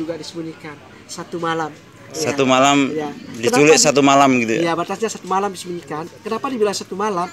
juga disembunyikan 1 malam. Satu malam Ya. diculik 1 malam gitu ya? Iya, batasnya 1 malam disembunyikan. Kenapa dibilang 1 malam?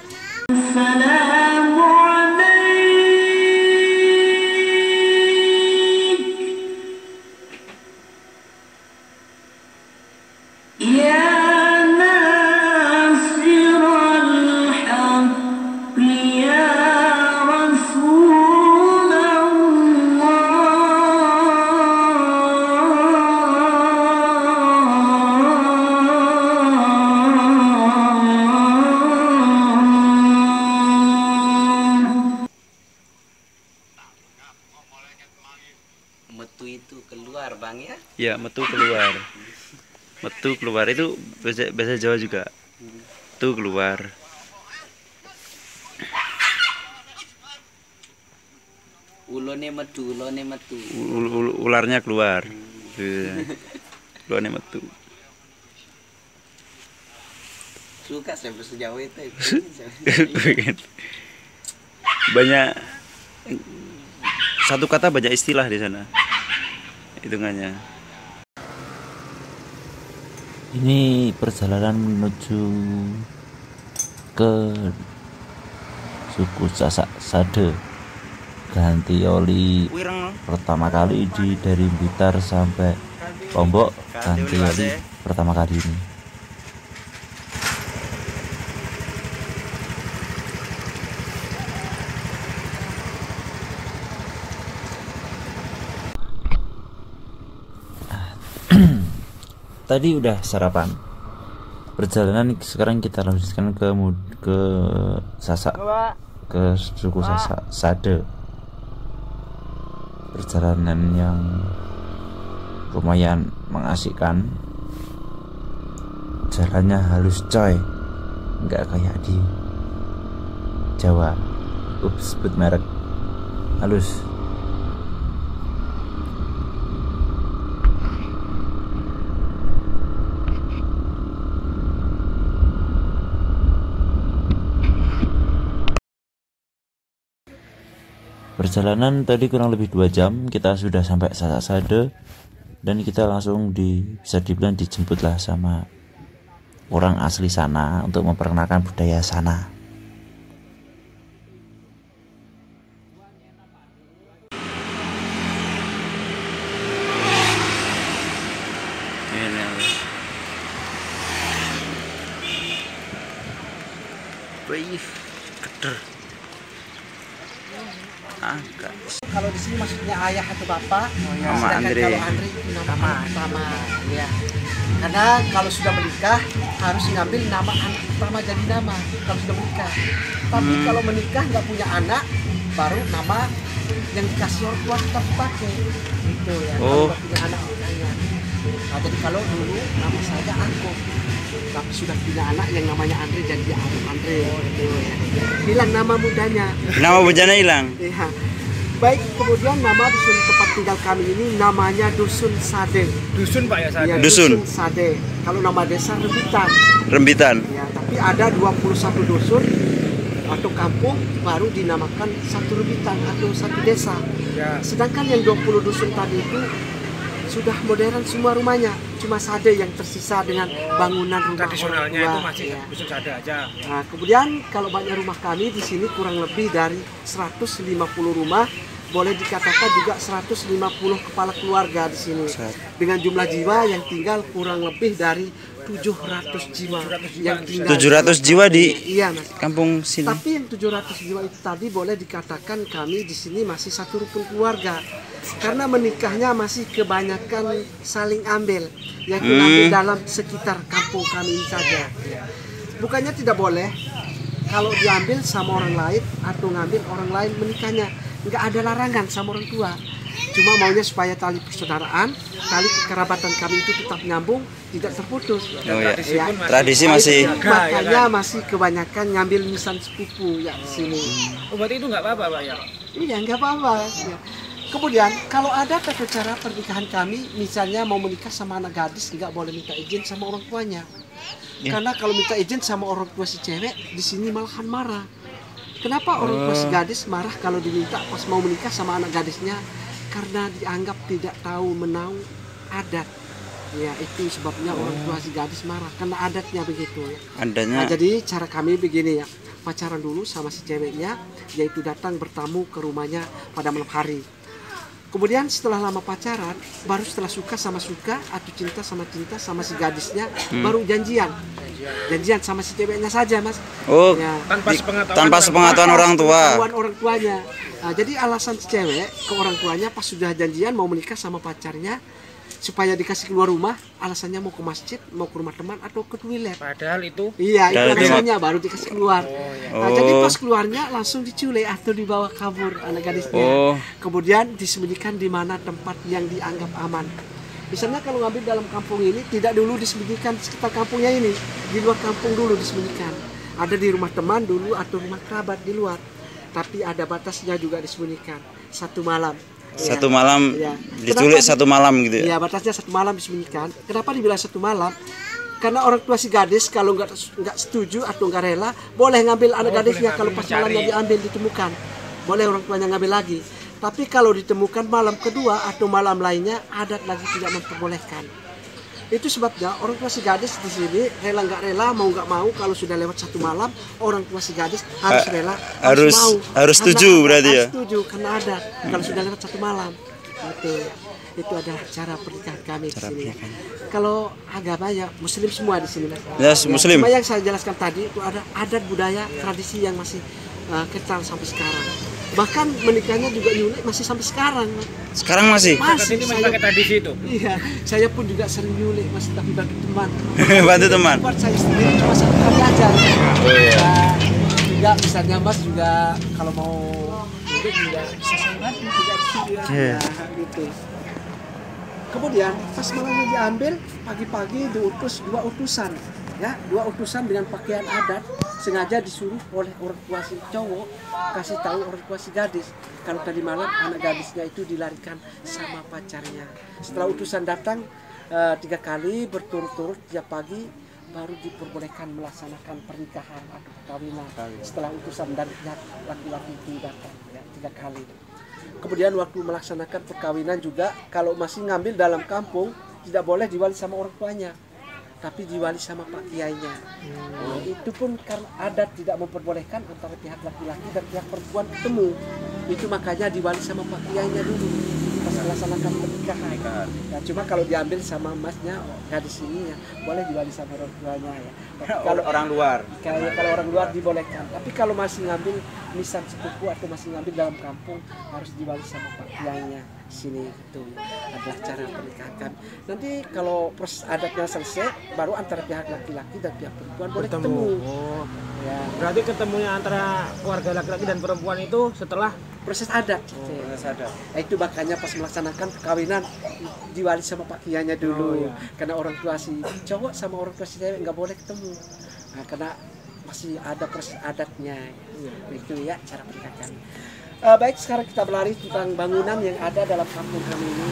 Metu itu keluar bang ya? Ya, metu keluar. Metu keluar itu bahasa Jawa juga. Metu keluar. Ulone metu, ulone metu. Ularnya keluar. Ulone metu. Suka saya bahasa Jawa itu. Banyak satu kata banyak istilah di sana hitungannya. Ini perjalanan menuju ke suku Sasak Sade ganti oli pertama kali dari Blitar sampai Lombok, ganti oli pertama kali ini. Tadi udah sarapan. Perjalanan sekarang kita lanjutkan ke Sasak, ke suku Sasak Sade. Perjalanan yang lumayan mengasihkan. Jalannya halus coy, nggak kayak di Jawa. Sebut merek, halus. Perjalanan tadi kurang lebih 2 jam, kita sudah sampai Sasak Sade dan kita langsung bisa dibilang dijemputlah sama orang asli sana untuk memperkenalkan budaya sana. Kalau di sini maksudnya ayah atau bapak, Nama sedangkan Andre. kalau Andre itu nama pertama, ya. Karena kalau sudah menikah harus ngambil nama anak pertama jadi nama kalau sudah menikah. Tapi kalau menikah nggak punya anak, baru nama yang dikasih orang tua tetap dipakai, gitu ya. Kalau nggak punya anak makanya. Nah, jadi kalau dulu nama saya Angko, tapi sudah punya anak yang namanya Andre jadi Andre, gitu ya. Hilang nama mudanya. Nama bujana hilang. Ya. Baik, kemudian nama dusun tempat tinggal kami ini namanya Dusun Sade. Dusun Pak ya, Sade? Ya, Dusun Sade. Kalau nama desa Rembitan. Rembitan. Ya, tapi ada 21 dusun atau kampung baru dinamakan satu Rembitan atau satu desa. Ya. Sedangkan yang 20 dusun tadi itu sudah modern semua rumahnya, cuma Sade yang tersisa dengan bangunan rumah Tradisionalnya orang itu tua. masih Ya. dusun Sade aja. Nah, kemudian kalau banyak rumah kami di sini kurang lebih dari 150 rumah, boleh dikatakan juga 150 kepala keluarga di sini. Dengan jumlah jiwa yang tinggal kurang lebih dari 700 jiwa yang tinggal. 700 jiwa di Iya, Mas. kampung sini. Tapi yang 700 jiwa itu tadi boleh dikatakan kami di sini masih satu rukun keluarga. Karena menikahnya masih kebanyakan saling ambil, yang ambil dalam sekitar kampung kami ini saja. Bukannya tidak boleh kalau diambil sama orang lain atau ngambil orang lain menikahnya, nggak ada larangan sama orang tua. Cuma maunya supaya tali persaudaraan, tali kekerabatan kami itu tetap nyambung, tidak terputus. Oh ya. Ya. Tradisi masih Makanya masih kebanyakan ngambil nisan sepupu ya di sini. Oh, berarti itu nggak apa-apa Pak ya? Iya, nggak apa-apa. Ya. Kemudian kalau ada tata cara pernikahan kami, misalnya mau menikah sama anak gadis, nggak boleh minta izin sama orang tuanya. Karena kalau minta izin sama orang tua si cewek, di sini malahan marah. Kenapa orang tua si gadis marah kalau diminta pas mau menikah sama anak gadisnya? karena dianggap tidak tahu menahu adat. Ya, itu sebabnya orang tua si gadis marah karena adatnya begitu ya. Adanya. Nah, jadi cara kami begini ya, pacaran dulu sama si ceweknya, yaitu datang bertamu ke rumahnya pada malam hari. Kemudian setelah lama pacaran, baru setelah suka sama suka atau cinta sama si gadisnya, baru janjian sama si ceweknya saja, Mas. Oh, Ya. Tanpa sepengetahuan orang tua. Pengetahuan orang tuanya. Nah, jadi alasan si cewek ke orang tuanya pas sudah janjian mau menikah sama pacarnya, supaya dikasih keluar rumah, alasannya mau ke masjid, mau ke rumah teman atau ke toilet. Padahal itu Iya, itu Padahal itu alasannya baru dikasih keluar. Nah, Oh. jadi pas keluarnya langsung diculik atau dibawa kabur anak gadisnya. Oh. Kemudian disembunyikan di mana tempat yang dianggap aman. Misalnya kalau ngambil dalam kampung ini, tidak dulu disembunyikan di sekitar kampungnya ini, di luar kampung dulu disembunyikan. Ada di rumah teman dulu atau rumah kerabat di luar. Tapi ada batasnya juga disembunyikan. 1 malam. Satu malam Ya. diculik Kenapa 1 malam gitu ya. Iya, batasnya 1 malam disembunyikan. Kenapa dibilang 1 malam? Karena orang tua si gadis kalau nggak setuju atau nggak rela, boleh ngambil anak gadisnya kalau pas malamnya diambil ditemukan. Boleh orang tuanya ngambil lagi. Tapi kalau ditemukan malam kedua atau malam lainnya, adat lagi tidak memperbolehkan. Itu sebabnya orang tua si gadis di sini rela nggak rela, mau nggak mau, kalau sudah lewat 1 malam, orang tua si gadis harus rela, harus setuju berarti ya? Harus setuju karena adat. Kalau sudah lewat 1 malam, itu adalah cara pernikahan kami di sini. Kalau agama ya Muslim semua di sini, Mas. Yes, Muslim. Cuma yang saya jelaskan tadi itu ada adat budaya tradisi yang masih kental sampai sekarang. Bahkan menikahnya juga nyulik masih sampai sekarang. Sekarang masih. Masih ini masih pakai tradisi itu. Iya, saya pun juga sering nyulik, masih tapi bantu teman. Bantu teman. Buat saya sendiri cuma 1 kali aja. Oh iya. Nah, juga misalnya Mas juga kalau mau nyulik juga bisa saya bantu juga di sini. Iya. Ya, gitu. Kemudian pas malamnya diambil, pagi-pagi diutus 2 utusan. Ya, 2 utusan dengan pakaian adat sengaja disuruh oleh orang tua si cowok kasih tahu orang tua si gadis kalau tadi malam anak gadisnya itu dilarikan sama pacarnya. Setelah utusan datang 3 kali berturut-turut tiap pagi, baru diperbolehkan melaksanakan pernikahan atau perkawinan setelah utusan dari pihak laki-laki itu datang ya, 3 kali. Kemudian waktu melaksanakan perkawinan juga kalau masih ngambil dalam kampung tidak boleh diwali sama orang tuanya, tapi diwali sama pak kiainya. Nah, itu pun karena adat tidak memperbolehkan antara pihak laki-laki dan pihak perempuan ketemu. Itu makanya diwali sama pak kiainya dulu pas melaksanakan pernikahan. Nah, cuma kalau diambil sama emasnya gadis ini ya boleh diwali sama orang tuanya ya. Tapi kalau orang luar. kalau orang luar dibolehkan. Tapi kalau masih ngambil nisan sepupu atau masih ngambil dalam kampung harus diwali sama pak kiainya. Sini itu adalah cara pernikahan kami. Nanti kalau proses adatnya selesai, baru antara pihak laki-laki dan pihak perempuan boleh ketemu. Oh. Ya, Berarti ketemunya antara keluarga laki-laki dan perempuan itu setelah proses adat. Nah, itu makanya pas melaksanakan perkawinan diwali sama pak kiainya dulu. Karena orang tua si cowok sama orang tua si cewek nggak boleh ketemu. Nah, karena masih ada proses adatnya. Itu ya cara pernikahan kami. Baik, sekarang kita berlari tentang bangunan yang ada dalam kampung kami ini.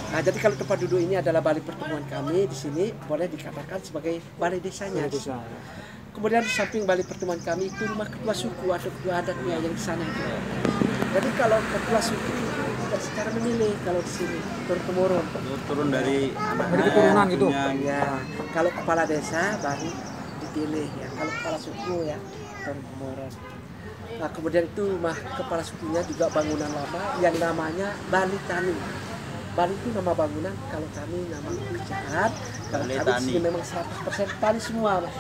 Nah, jadi kalau tempat duduk ini adalah balai pertemuan kami di sini, boleh dikatakan sebagai balai desanya. Kemudian di samping balai pertemuan kami itu rumah ketua suku atau ketua adatnya yang di sana itu. Jadi kalau ketua suku tidak secara memilih kalau di sini turun-temurun. Turun dari keturunan gitu. Ya, kalau kepala desa baru dipilih ya. Kalau kepala suku ya turun-temurun. Nah, kemudian itu rumah kepala sukunya juga bangunan lama yang namanya Bali Tani. Bali itu nama bangunan, kalau kami nama kerjaan, kalau Bali kami Tani. di sini memang 100% tani semua. Mas.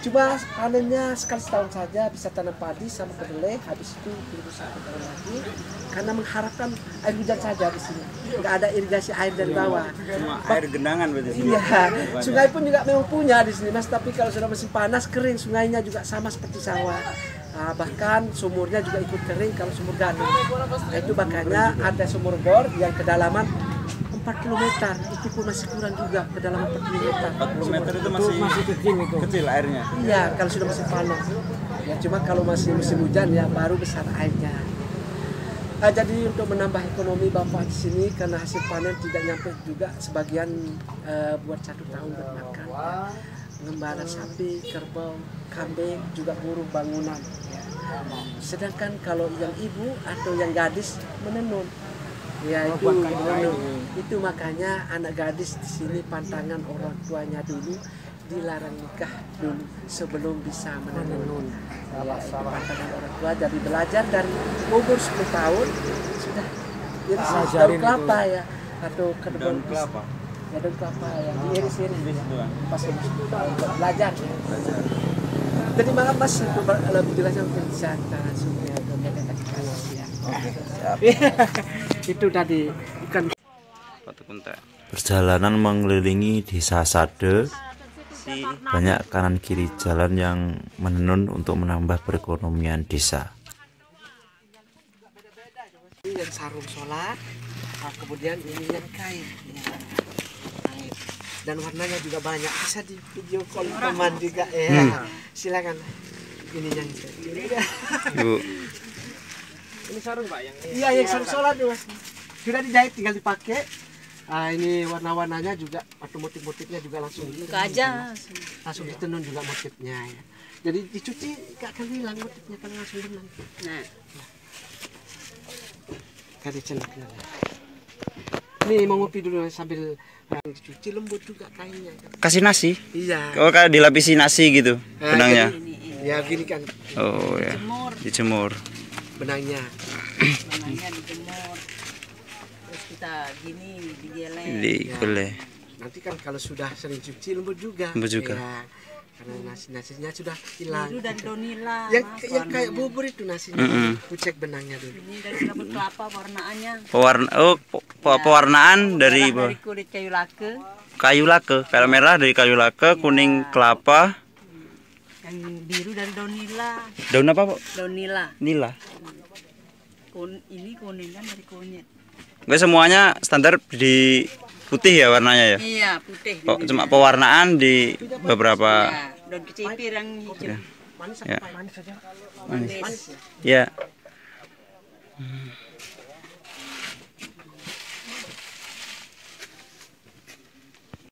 Cuma panennya sekali setahun saja bisa tanam padi sama kedelai, habis itu tunggu 1 tahun lagi karena mengharapkan air hujan saja di sini. Nggak ada irigasi air dari bawah. Cuma air genangan berarti. Iya, sungai pun juga memang punya di sini, Mas. Tapi kalau sudah musim panas kering, sungainya juga sama seperti sawah. Nah, bahkan sumurnya juga ikut kering kalau sumur Ganu. Nah, itu makanya ada sumur bor yang kedalaman 4 km. Itu pun masih kurang juga kedalaman 4 km. 40 meter itu masih kecil itu. kecil airnya. Iya, kalau sudah musim panas. Ya, cuma kalau masih musim hujan ya baru besar airnya. Nah, jadi untuk menambah ekonomi Bapak di sini karena hasil panen tidak nyampe juga sebagian buat 1 tahun bermakan. Ya. Mengembala sapi, kerbau, kambing, juga buruh bangunan. Ya. Sedangkan kalau yang ibu atau yang gadis menenun. Ya itu, Buatkan dulu. itu makanya anak gadis di sini pantangan orang tuanya dulu dilarang nikah dulu sebelum bisa menenun. Ya, itu pantangan orang tua jadi belajar dari umur 10 tahun sudah iris daun Ajarin kelapa ya atau kedebon kelapa. ya daun kelapa ya diiris pas umur 10 tahun belajar. Jadi malam mas lebih jelasnya mungkin bisa kita langsung ya itu tadi ikan. Perjalanan mengelilingi desa Sade, banyak kanan kiri jalan yang menenun untuk menambah perekonomian desa. Ini yang sarung sholat, kemudian ini yang kain. Dan warnanya juga banyak, bisa di video call teman juga ya. Silakan. Ini yang Bu. Ini sarung Pak yang iya yang sarung sholat tuh mas. Sudah dijahit tinggal dipakai. Ini warna-warnanya juga atau motif-motifnya juga langsung buka aja. langsung ditenun juga motifnya ya. Jadi dicuci gak akan hilang motifnya kalau langsung benang. Nah, Kali cenderung. Nih mau ngopi dulu sambil dicuci lembut juga kainnya. Kasih nasi. Iya. Oh, kayak dilapisi nasi gitu benangnya. Ya gini kan Oh ya. Dijemur. benangnya. benangnya dijemur. Terus kita gini digeleng. Boleh. Nanti kan kalau sudah sering cuci lembut juga. Lembut juga. Ya, karena nasinya sudah hilang. Biru dari donila. Yang kayak bubur itu nasinya. Kucek benangnya dulu. Ini dari kelapa kelapa warnaannya. Pewarnaan dari Dari kulit kayu lake. kayu lake. Kalau merah dari kayu lake, kuning kelapa. Yang biru dari donila. Daun apa, Pak? Donila. Nila. Ini kuning kan dari kunyit. Enggak semuanya standar di putih ya warnanya ya. Iya, putih. Kok cuma pewarnaan di beberapa. Ya, daun kecipir yang hijau. Manis Ya. apa manis saja? Manis. Ya.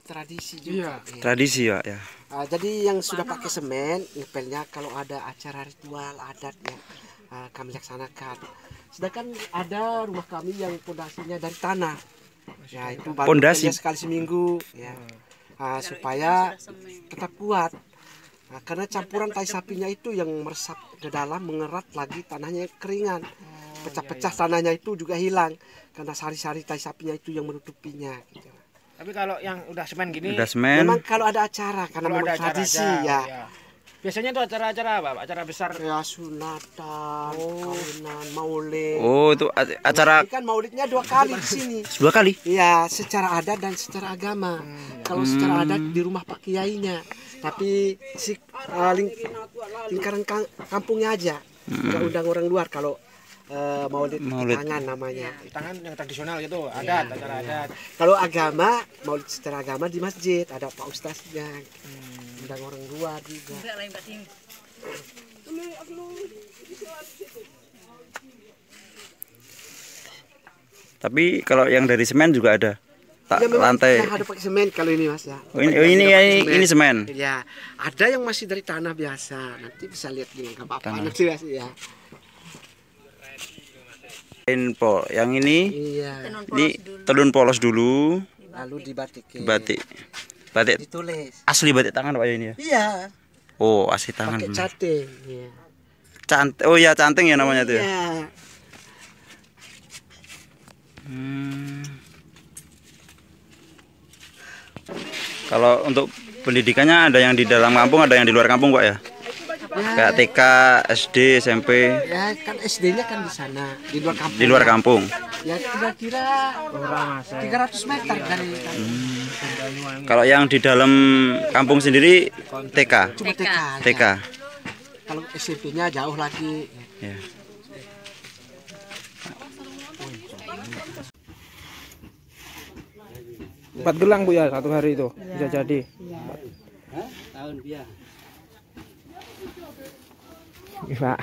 Tradisi juga. Ya. Tradisi ya, ya. Jadi yang sudah pakai semen, ngepelnya kalau ada acara ritual adat yang kami laksanakan. Sedangkan ada rumah kami yang pondasinya dari tanah. Ya itu baru Pondasi? sekali seminggu ya. Supaya tetap kuat. Karena campuran tai sapinya itu yang meresap ke dalam mengerat lagi tanahnya keringan. Pecah-pecah tanahnya itu juga hilang karena sari-sari tai sapinya itu yang menutupinya gitu. Tapi kalau yang udah semen gini, Udah semen. Memang kalau ada acara karena kalau memang ada acara tradisi aja, ya. ya. Biasanya itu acara-acara apa? Pak? Acara besar. Ya sunatan, kawinan, maulid. Oh, itu acara Ini kan maulidnya 2 kali di sini. 2 kali. Iya, secara adat dan secara agama. Kalau secara adat di rumah Pak Kiainya, tapi lingkaran kampungnya aja. Nggak undang orang luar kalau maulid tangan namanya. Tangan yang tradisional gitu, adat, acara adat. Kalau agama, maulid secara agama di masjid ada Pak Ustaznya. Undang orang luar juga. Enggak lain Pak Tim. Tapi kalau yang dari semen juga ada. Ya, memang Lantai. ada pakai semen kalau ini Mas ya. Oh, ini semen. Ya, ada yang masih dari tanah biasa. Nanti bisa lihat gini nggak apa-apa nanti Mas ya. Yang ini Iya. ini tenun polos dulu, Lalu dibatikin. batik. Batik Ditulis. asli batik tangan Pak ini ya. Iya. Oh, asli tangan. Pakai cating. Iya. Oh ya, canting ya namanya tuh ya. Iya. Kalau untuk pendidikannya ada yang di dalam kampung, ada yang di luar kampung, Pak ya? Kayak TK, SD, SMP. Ya kan SD-nya kan di sana, di luar kampung. Di luar kampung. Ya kira-kira 300 meter dari kampung. Kalau yang di dalam kampung sendiri TK. Cuma TK. aja. TK. Kalau SMP-nya jauh lagi. Ya. Empat gelang Bu ya, satu hari itu bisa jadi. Tahun biar. Pak.